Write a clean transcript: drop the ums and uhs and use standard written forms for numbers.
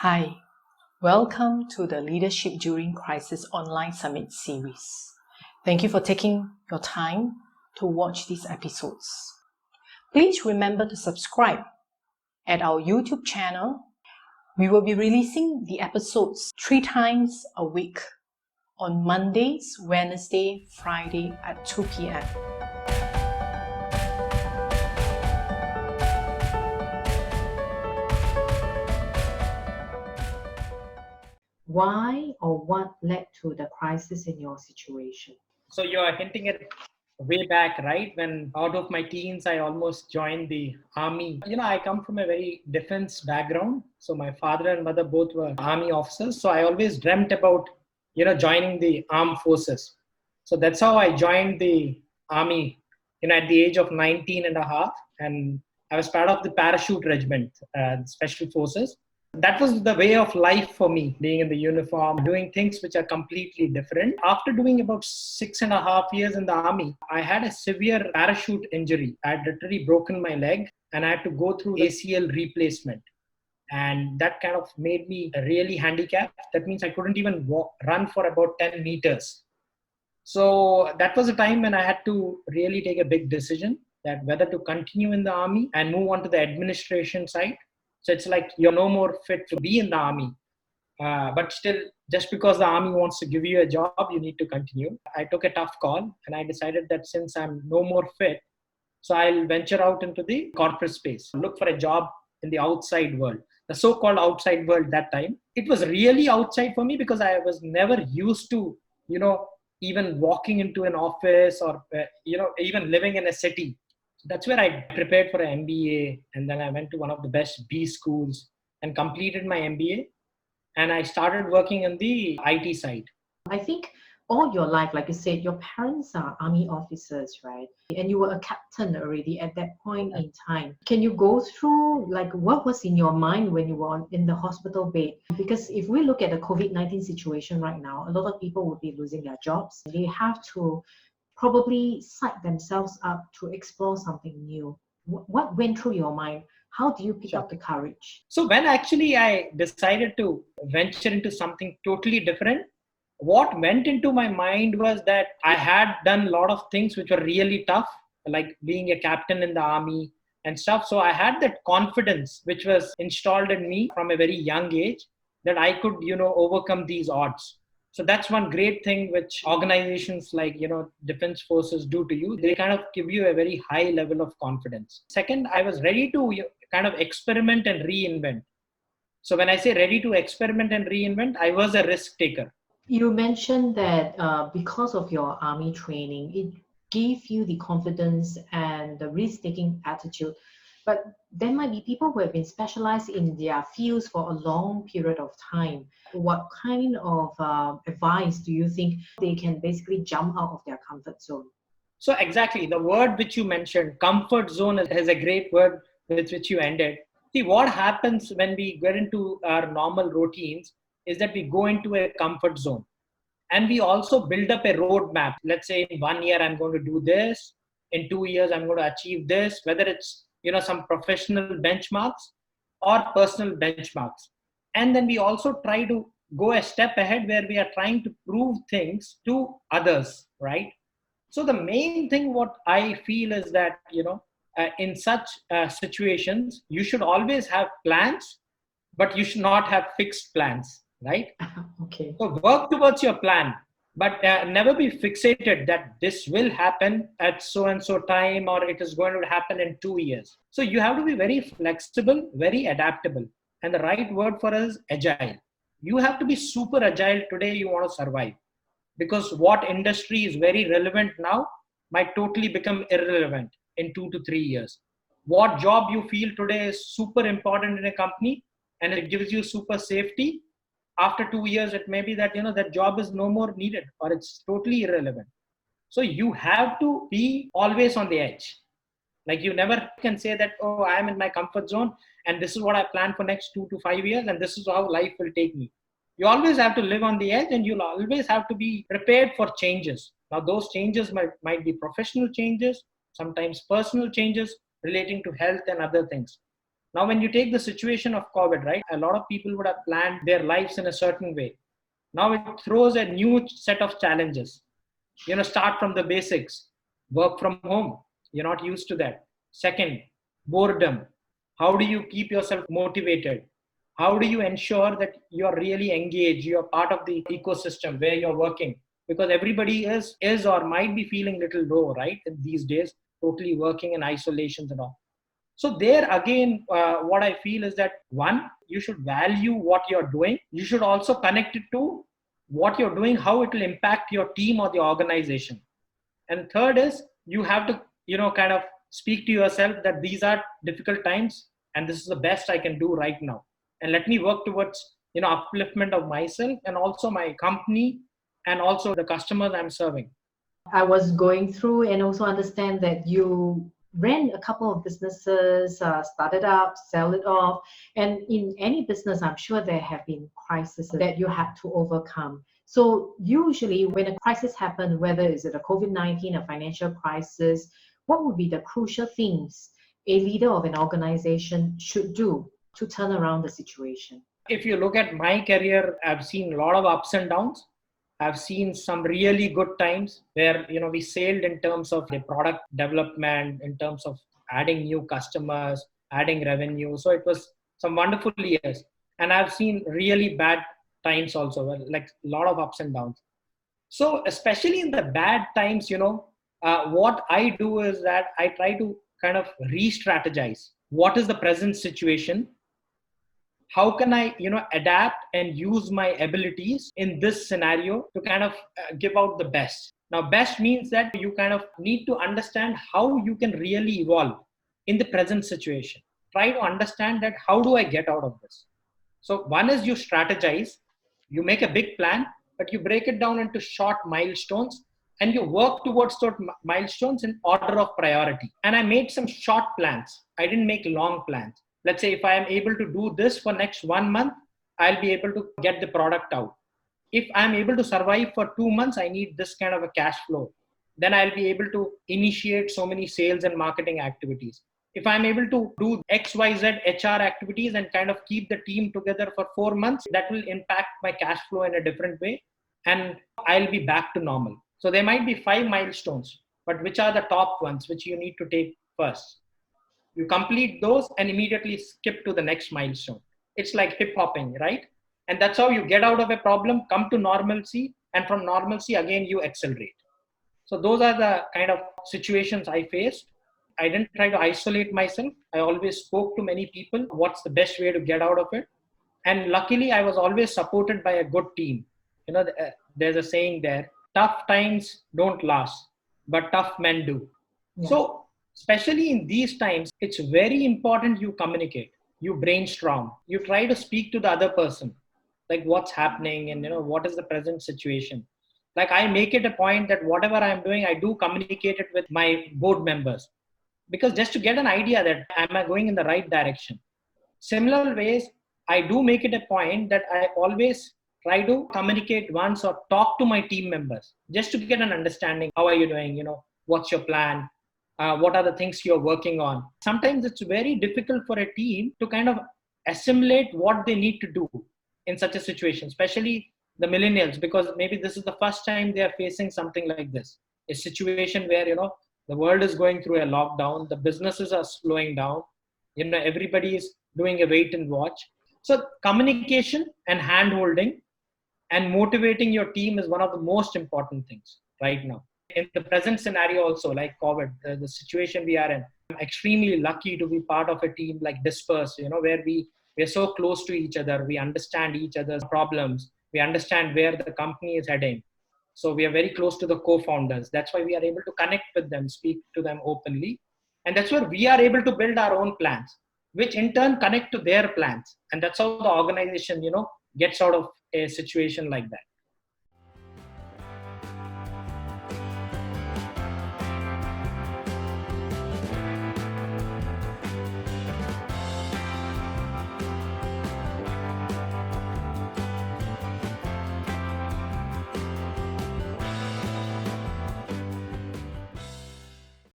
Hi, welcome to the Leadership During Crisis Online Summit series. Thank you for taking your time to watch these episodes. Please remember to subscribe at our YouTube channel. We will be releasing the episodes 3 times a week on Mondays, Wednesday, Friday at 2 p.m. Why or what led to the crisis in your situation? So you're hinting at way back, right? When out of my teens, I almost joined the army. I come from a very defense background. So my father and mother both were army officers. So I always dreamt about, joining the armed forces. So that's how I joined the army, at the age of 19 and a half. And I was part of the parachute regiment, special forces. That was the way of life for me, being in the uniform, doing things which are completely different. After doing about 6.5 years in the army, I had a severe parachute injury. I had literally broken my leg and I had to go through ACL replacement. And that kind of made me really handicapped. That means I couldn't even run for about 10 meters. So that was a time when I had to really take a big decision that whether to continue in the army and move on to the administration side. So it's like you're no more fit to be in the army. But still, just because the army wants to give you a job, you need to continue. I took a tough call and I decided that since I'm no more fit, so I'll venture out into the corporate space, look for a job in the outside world, the so-called outside world that time. It was really outside for me because I was never used to, even walking into an office or, even living in a city. That's where I prepared for an MBA, and then I went to one of the best B schools and completed my MBA, and I started working in the IT side. I think all your life, like you said, your parents are army officers, right? And you were a captain already at that point in time. Can you go through like what was in your mind when you were in the hospital bed? Because if we look at the COVID-19 situation right now, a lot of people would be losing their jobs. They have to probably psych themselves up to explore something new. What went through your mind? How do you pick up the courage? So when actually I decided to venture into something totally different, what went into my mind was that I had done a lot of things which were really tough, like being a captain in the army and stuff. So I had that confidence which was installed in me from a very young age that I could, overcome these odds. So that's one great thing which organizations like, defense forces do to you. They kind of give you a very high level of confidence. Second, I was ready to kind of experiment and reinvent. So when I say ready to experiment and reinvent, I was a risk taker. You mentioned that because of your army training, it gave you the confidence and the risk-taking attitude. But there might be people who have been specialized in their fields for a long period of time. What kind of advice do you think they can basically jump out of their comfort zone? So exactly, the word which you mentioned, comfort zone, is a great word with which you ended. See, what happens when we get into our normal routines is that we go into a comfort zone. And we also build up a roadmap. Let's say in 1 year, I'm going to do this. In 2 years, I'm going to achieve this, whether it's, some professional benchmarks or personal benchmarks. And then we also try to go a step ahead where we are trying to prove things to others, right? So the main thing what I feel is that, in such situations, you should always have plans, but you should not have fixed plans, right? Okay. So work towards your plan, but never be fixated that this will happen at so and so time or it is going to happen in 2 years. So you have to be very flexible, very adaptable. And the right word for us is agile. You have to be super agile today you want to survive. Because what industry is very relevant now might totally become irrelevant in 2 to 3 years. What job you feel today is super important in a company and it gives you super safety, after 2 years it may be that that job is no more needed or it's totally irrelevant. So you have to be always on the edge. Like you never can say that, oh, I am in my comfort zone and this is what I plan for next 2 to 5 years and this is how life will take me. You always have to live on the edge and you'll always have to be prepared for changes. Now those changes might be professional changes, sometimes personal changes relating to health and other things. Now, when you take the situation of COVID, right, a lot of people would have planned their lives in a certain way. Now it throws a new set of challenges. Start from the basics. Work from home. You're not used to that. Second, boredom. How do you keep yourself motivated? How do you ensure that you're really engaged? You're part of the ecosystem where you're working, because everybody is or might be feeling little low, right? These days, totally working in isolations and all. So there again, what I feel is that one, you should value what you're doing. You should also connect it to what you're doing, how it will impact your team or the organization. And third is you have to, kind of speak to yourself that these are difficult times and this is the best I can do right now. And let me work towards, upliftment of myself and also my company and also the customers I'm serving. I was going through and also understand that you ran a couple of businesses, started up, sell it off. And in any business, I'm sure there have been crises that you had to overcome. So usually when a crisis happens, whether it's a COVID-19, a financial crisis, what would be the crucial things a leader of an organization should do to turn around the situation? If you look at my career, I've seen a lot of ups and downs. I've seen some really good times where, we sailed in terms of the product development, in terms of adding new customers, adding revenue. So it was some wonderful years. And I've seen really bad times also, like a lot of ups and downs. So especially in the bad times, what I do is that I try to kind of re-strategize. What is the present situation? How can I, adapt and use my abilities in this scenario to kind of give out the best? Now, best means that you kind of need to understand how you can really evolve in the present situation. Try to understand that how do I get out of this? So one is you strategize, you make a big plan, but you break it down into short milestones and you work towards those milestones in order of priority. And I made some short plans. I didn't make long plans. Let's say if I am able to do this for next 1 month, I'll be able to get the product out. If I'm able to survive for 2 months, I need this kind of a cash flow. Then I'll be able to initiate so many sales and marketing activities. If I'm able to do XYZ HR activities and kind of keep the team together for 4 months, that will impact my cash flow in a different way. And I'll be back to normal. So there might be 5 milestones, but which are the top ones which you need to take first? You complete those and immediately skip to the next milestone. It's like hip hopping, right? And that's how you get out of a problem, come to normalcy, and from normalcy, again, you accelerate. So those are the kind of situations I faced. I didn't try to isolate myself. I always spoke to many people. What's the best way to get out of it? And luckily, I was always supported by a good team. There's a saying there, tough times don't last, but tough men do. Yeah. So especially in these times, it's very important you communicate, you brainstorm, you try to speak to the other person, like what's happening and what is the present situation. Like I make it a point that whatever I'm doing, I do communicate it with my board members, because just to get an idea that am I going in the right direction. Similar ways, I do make it a point that I always try to communicate once or talk to my team members just to get an understanding. How are you doing? What's your plan? What are the things you're working on? Sometimes it's very difficult for a team to kind of assimilate what they need to do in such a situation, especially the millennials, because maybe this is the first time they are facing something like this, a situation where, the world is going through a lockdown, the businesses are slowing down, everybody is doing a wait and watch. So communication and hand-holding and motivating your team is one of the most important things right now. In the present scenario also, like COVID, the situation we are in, I'm extremely lucky to be part of a team like Disprz, where we're so close to each other. We understand each other's problems. We understand where the company is heading. So we are very close to the co-founders. That's why we are able to connect with them, speak to them openly. And that's where we are able to build our own plans, which in turn connect to their plans. And that's how the organization, gets out of a situation like that.